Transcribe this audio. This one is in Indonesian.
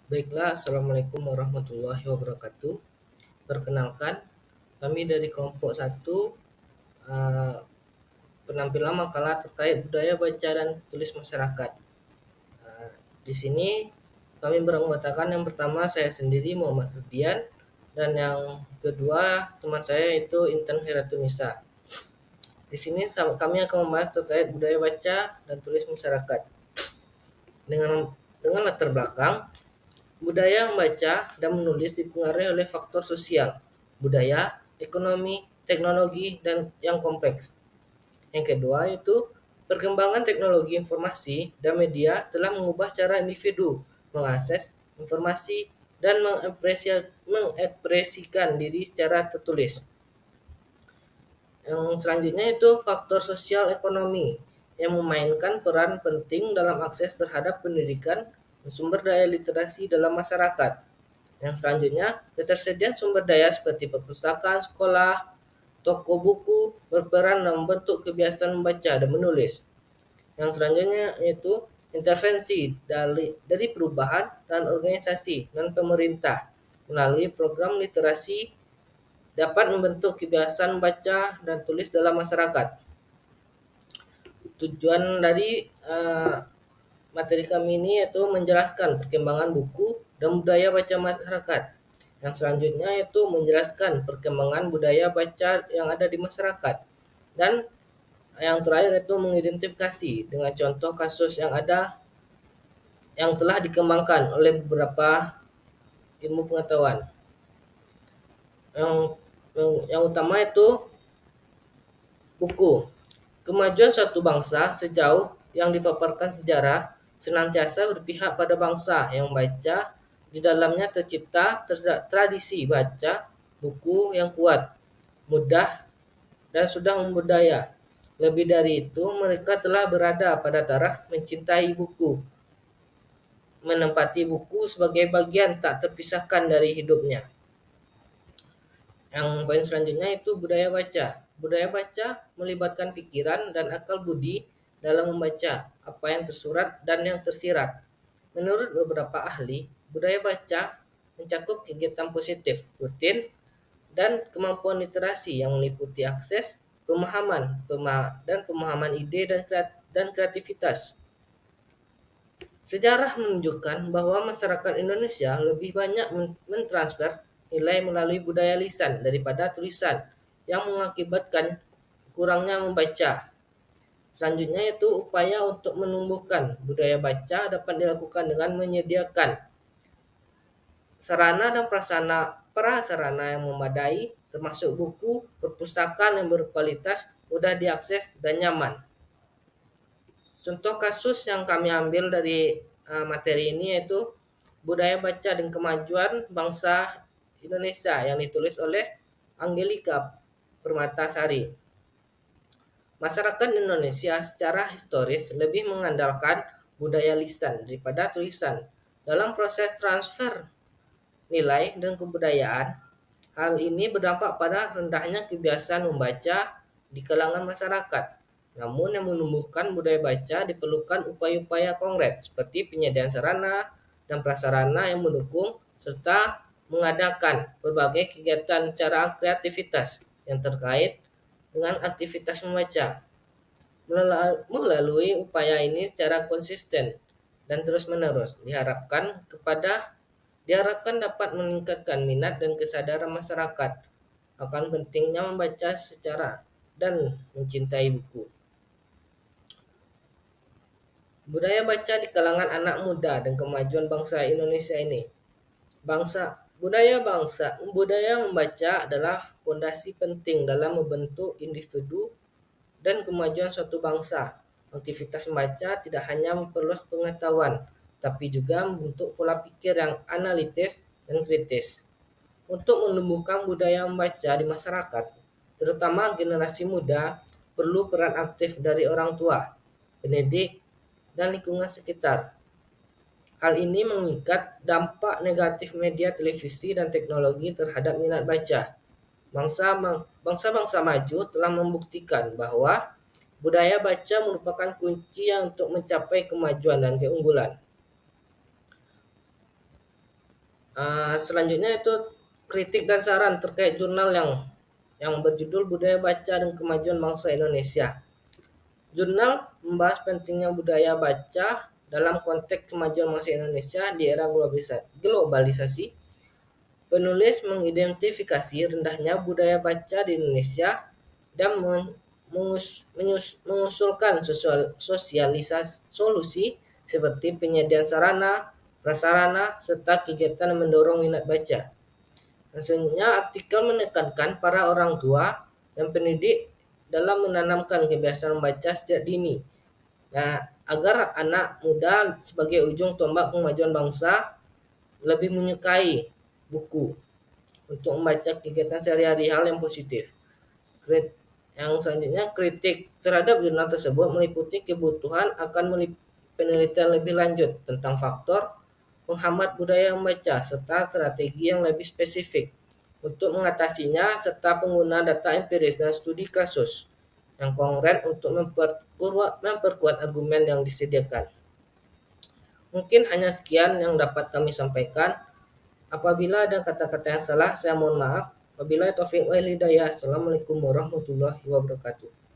Baiklah, Assalamualaikum warahmatullahi wabarakatuh. Perkenalkan, kami dari kelompok satu eh, penampilan makalah terkait budaya baca dan tulis masyarakat. Eh, di sini kami beranggotakan yang pertama saya sendiri Muhammad Rudian dan yang kedua teman saya itu Intan Heratunisa. Di sini kami akan membahas terkait budaya baca dan tulis masyarakat. Dengan latar belakang budaya membaca dan menulis dipengaruhi oleh faktor sosial, budaya, ekonomi, teknologi, dan yang kompleks. Yang kedua itu perkembangan teknologi informasi dan media telah mengubah cara individu mengakses informasi dan mengekspresikan diri secara tertulis. Yang selanjutnya itu faktor sosial ekonomi yang memainkan peran penting dalam akses terhadap pendidikan dan sumber daya literasi dalam masyarakat. Yang selanjutnya, ketersediaan sumber daya seperti perpustakaan, sekolah, toko buku berperan dalam membentuk kebiasaan membaca dan menulis. Yang selanjutnya yaitu intervensi dari perubahan dan organisasi dan pemerintah melalui program literasi dapat membentuk kebiasaan membaca dan tulis dalam masyarakat. Tujuan dari materi kami ini yaitu menjelaskan perkembangan buku dan budaya baca masyarakat. Yang selanjutnya yaitu menjelaskan perkembangan budaya baca yang ada di masyarakat. Dan yang terakhir itu mengidentifikasi dengan contoh kasus yang ada yang telah dikembangkan oleh beberapa ilmu pengetahuan. Yang yang utama itu buku. Kemajuan suatu bangsa sejauh yang dipaparkan sejarah senantiasa berpihak pada bangsa yang membaca, di dalamnya tercipta tradisi baca buku yang kuat, mudah, dan sudah membudaya. Lebih dari itu, mereka telah berada pada taraf mencintai buku, menempati buku sebagai bagian tak terpisahkan dari hidupnya. Yang poin selanjutnya itu budaya baca. Budaya baca melibatkan pikiran dan akal budi dalam membaca apa yang tersurat dan yang tersirat. Menurut beberapa ahli, budaya baca mencakup kegiatan positif, rutin, dan kemampuan literasi yang meliputi akses, pemahaman, dan pemahaman ide dan kreativitas. Sejarah menunjukkan bahwa masyarakat Indonesia lebih banyak mentransfer nilai melalui budaya lisan daripada tulisan yang mengakibatkan kurangnya membaca. Selanjutnya yaitu upaya untuk menumbuhkan budaya baca dapat dilakukan dengan menyediakan sarana dan prasarana yang memadai, termasuk buku, perpustakaan yang berkualitas, mudah diakses, dan nyaman. Contoh kasus yang kami ambil dari materi ini yaitu budaya baca dan kemajuan bangsa Indonesia yang ditulis oleh Angelika Permatasari. Masyarakat Indonesia secara historis lebih mengandalkan budaya lisan daripada tulisan. Dalam proses transfer nilai dan kebudayaan, hal ini berdampak pada rendahnya kebiasaan membaca di kalangan masyarakat. Namun yang menumbuhkan budaya baca diperlukan upaya-upaya konkret seperti penyediaan sarana dan prasarana yang mendukung serta mengadakan berbagai kegiatan secara kreativitas yang terkait dengan aktivitas membaca. Melalui upaya ini secara konsisten dan terus-menerus diharapkan dapat meningkatkan minat dan kesadaran masyarakat akan pentingnya membaca secara dan mencintai buku. Budaya baca di kalangan anak muda dan kemajuan bangsa Indonesia ini. Budaya membaca adalah fondasi penting dalam membentuk individu dan kemajuan suatu bangsa. Aktivitas membaca tidak hanya memperluas pengetahuan, tapi juga membentuk pola pikir yang analitis dan kritis. Untuk menumbuhkan budaya membaca di masyarakat, terutama generasi muda, perlu peran aktif dari orang tua, pendidik, dan lingkungan sekitar. Hal ini mengikat dampak negatif media televisi dan teknologi terhadap minat baca. Bangsa-bangsa maju telah membuktikan bahwa budaya baca merupakan kunci untuk mencapai kemajuan dan keunggulan. Selanjutnya itu kritik dan saran terkait jurnal yang berjudul Budaya Baca dan Kemajuan Bangsa Indonesia. Jurnal membahas pentingnya budaya baca dalam konteks kemajuan bangsa Indonesia di era globalisasi. Penulis mengidentifikasi rendahnya budaya baca di Indonesia dan mengusulkan solusi seperti penyediaan sarana, prasarana, serta kegiatan yang mendorong minat baca. Selanjutnya, artikel menekankan para orang tua dan pendidik dalam menanamkan kebiasaan membaca sejak dini. Nah, agar anak muda sebagai ujung tombak kemajuan bangsa lebih menyukai buku untuk membaca kegiatan sehari-hari hal yang positif. Yang selanjutnya, kritik terhadap jurnal tersebut meliputi kebutuhan akan penelitian lebih lanjut tentang faktor penghambat budaya membaca serta strategi yang lebih spesifik untuk mengatasinya serta penggunaan data empiris dan studi kasus yang konkret untuk memperkuat argumen yang disediakan. Mungkin hanya sekian yang dapat kami sampaikan. Apabila ada kata-kata yang salah, saya mohon maaf. Wabillahi taufiq wal hidayah. Assalamualaikum warahmatullahi wabarakatuh.